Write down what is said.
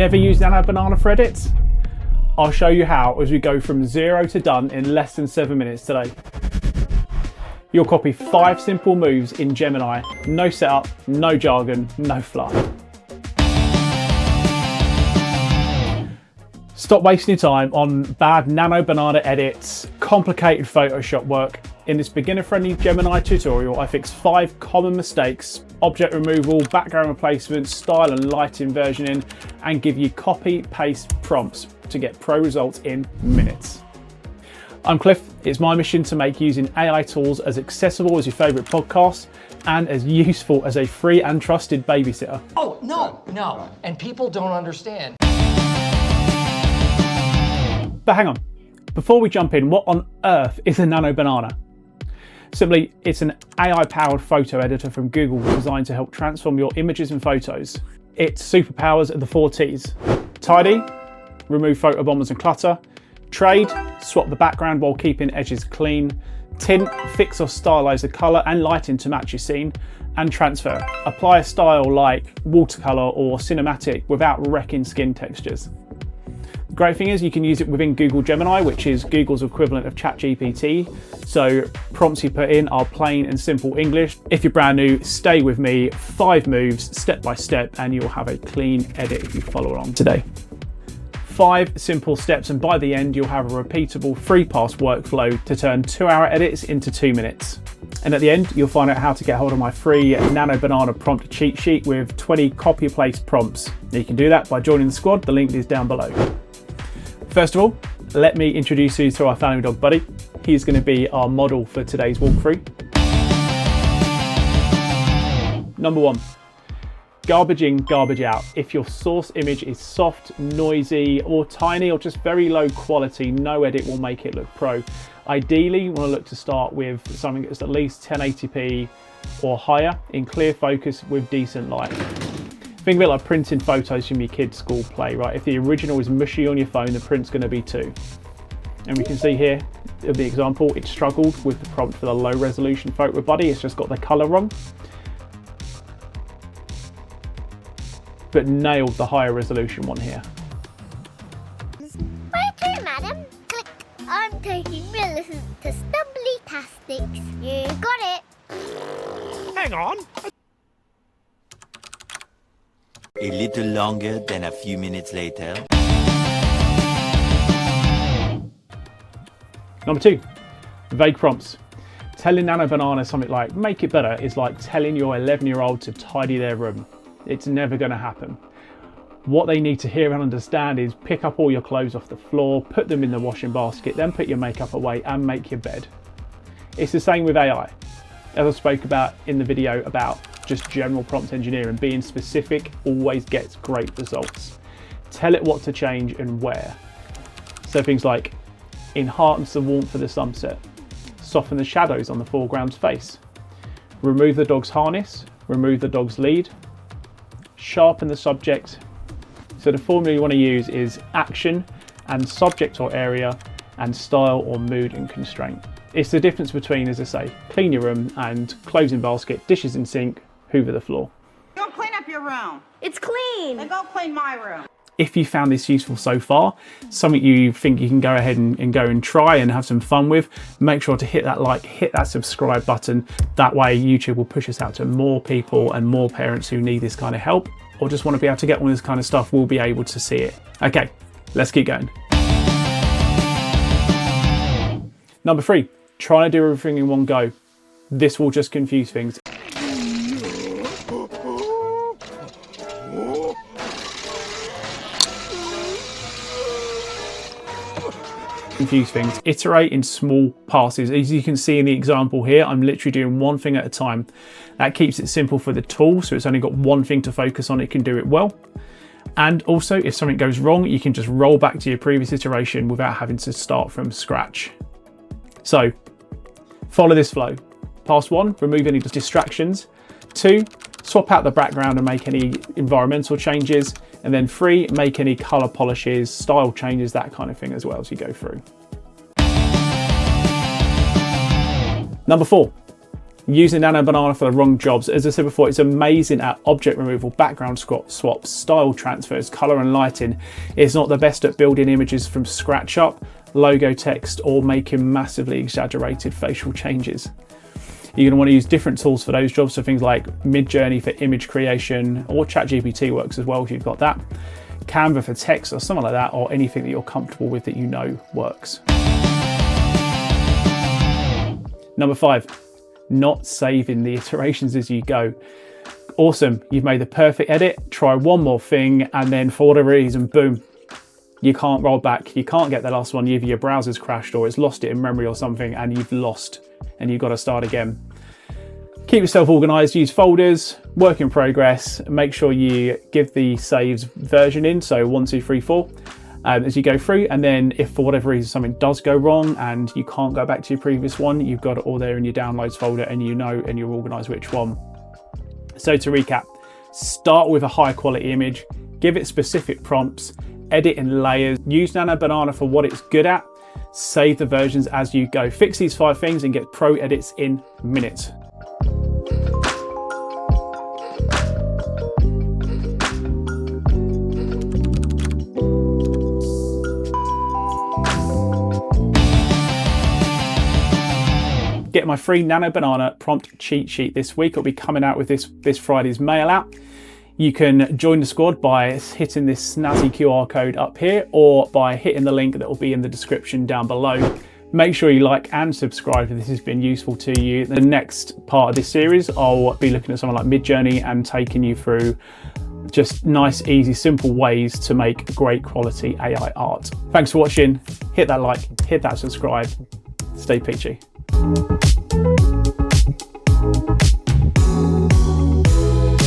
Never used Nano Banana for edits? I'll show you how as we go from 0 to done in less than 7 minutes today. You'll copy 5 simple moves in Gemini. No setup, no jargon, no fluff. Stop wasting your time on bad Nano Banana edits, complicated Photoshop work. In this beginner-friendly Gemini tutorial, I fix 5 common mistakes: object removal, background replacement, style and lighting versioning, and give you copy-paste prompts to get pro results in minutes. I'm Cliff. It's my mission to make using AI tools as accessible as your favourite podcast and as useful as a free and trusted babysitter. Oh, no. And people don't understand. But hang on, before we jump in, what on earth is a Nano Banana? Simply, it's an AI-powered photo editor from Google designed to help transform your images and photos. Its superpowers are the 4 T's. Tidy, remove photo bombers and clutter. Trade, swap the background while keeping edges clean. Tint, fix or stylize the color and lighting to match your scene. And transfer, apply a style like watercolor or cinematic without wrecking skin textures. The great thing is you can use it within Google Gemini, which is Google's equivalent of ChatGPT. So prompts you put in are plain and simple English. If you're brand new, stay with me, 5 moves, step by step, and you'll have a clean edit if you follow along today. 5 simple steps, and by the end, you'll have a repeatable 3-pass workflow to turn 2-hour edits into 2 minutes. And at the end, you'll find out how to get hold of my free Nano Banana prompt cheat sheet with 20 copy-paste prompts. You can do that by joining the squad. The link is down below. First of all, let me introduce you to our family dog buddy. He's going to be our model for today's walkthrough. Number 1, garbage in, garbage out. If your source image is soft, noisy, or tiny, or just very low quality, no edit will make it look pro. Ideally, you want to look to start with something that's at least 1080p or higher in clear focus with decent light. Think of it like printing photos from your kid's school play, right? If the original is mushy on your phone, the print's going to be too. And we can see here, in the example, it struggled with the prompt for the low resolution photo buddy. It's just got the color wrong. But nailed the higher resolution one here. My turn, madam. Click. I'm taking realism to stumbly tastics. You got it. Hang on. A little longer than a few minutes later. Number 2, vague prompts. Telling Nano Banana something like, make it better, is like telling your 11-year-old to tidy their room. It's never going to happen. What they need to hear and understand is pick up all your clothes off the floor, put them in the washing basket, then put your makeup away and make your bed. It's the same with AI. As I spoke about in the video about just general prompt engineering, being specific always gets great results. Tell it what to change and where. So things like, enhance the warmth of the sunset, soften the shadows on the foreground's face, remove the dog's harness, remove the dog's lead, sharpen the subject. So the formula you want to use is action and subject or area and style or mood and constraint. It's the difference between, as I say, clean your room and clothes in basket, dishes in sink, hoover the floor. Go clean up your room. It's clean. And go clean my room. If you found this useful so far, something you think you can go ahead and go and try and have some fun with, make sure to hit that like, hit that subscribe button. That way YouTube will push us out to more people and more parents who need this kind of help or just want to be able to get on this kind of stuff will be able to see it. Okay, let's keep going. Number 3, try to do everything in one go. This will just confuse things. Iterate in small passes. As you can see in the example here, I'm literally doing one thing at a time. That keeps it simple for the tool, so it's only got one thing to focus on. It can do it well. And also, if something goes wrong, you can just roll back to your previous iteration without having to start from scratch. So follow this flow. Pass 1, remove any distractions. 2, swap out the background and make any environmental changes. And then 3, make any color polishes, style changes, that kind of thing as well as you go through. Number 4, Using Nano Banana for the wrong jobs. As I said before, it's amazing at object removal, background swaps, style transfers, color and lighting. It's not the best at building images from scratch up, logo text, or making massively exaggerated facial changes. You're going to want to use different tools for those jobs, so things like Midjourney for image creation, or ChatGPT works as well if you've got that, Canva for text or something like that, or anything that you're comfortable with that you know works. Number 5, not saving the iterations as you go. Awesome, you've made the perfect edit, try one more thing, and then for whatever reason, boom, you can't roll back, you can't get the last one, either your browser's crashed or it's lost it in memory or something, and you've lost, and you've got to start again. Keep yourself organized, use folders, work in progress, make sure you give the saves version in, so 1, 2, 3, 4, as you go through, and then if for whatever reason something does go wrong and you can't go back to your previous one, you've got it all there in your downloads folder and you know and you're organized which one. So to recap, start with a high quality image, give it specific prompts, edit in layers, use Nano Banana for what it's good at, save the versions as you go. Fix these 5 things and get pro edits in minutes. Get my free Nano Banana prompt cheat sheet this week. It'll be coming out with this Friday's mail out. You can join the squad by hitting this snazzy QR code up here, or by hitting the link that will be in the description down below. Make sure you like and subscribe if this has been useful to you. The next part of this series, I'll be looking at something like Midjourney and taking you through just nice, easy, simple ways to make great quality AI art. Thanks for watching. Hit that like, hit that subscribe. Stay peachy.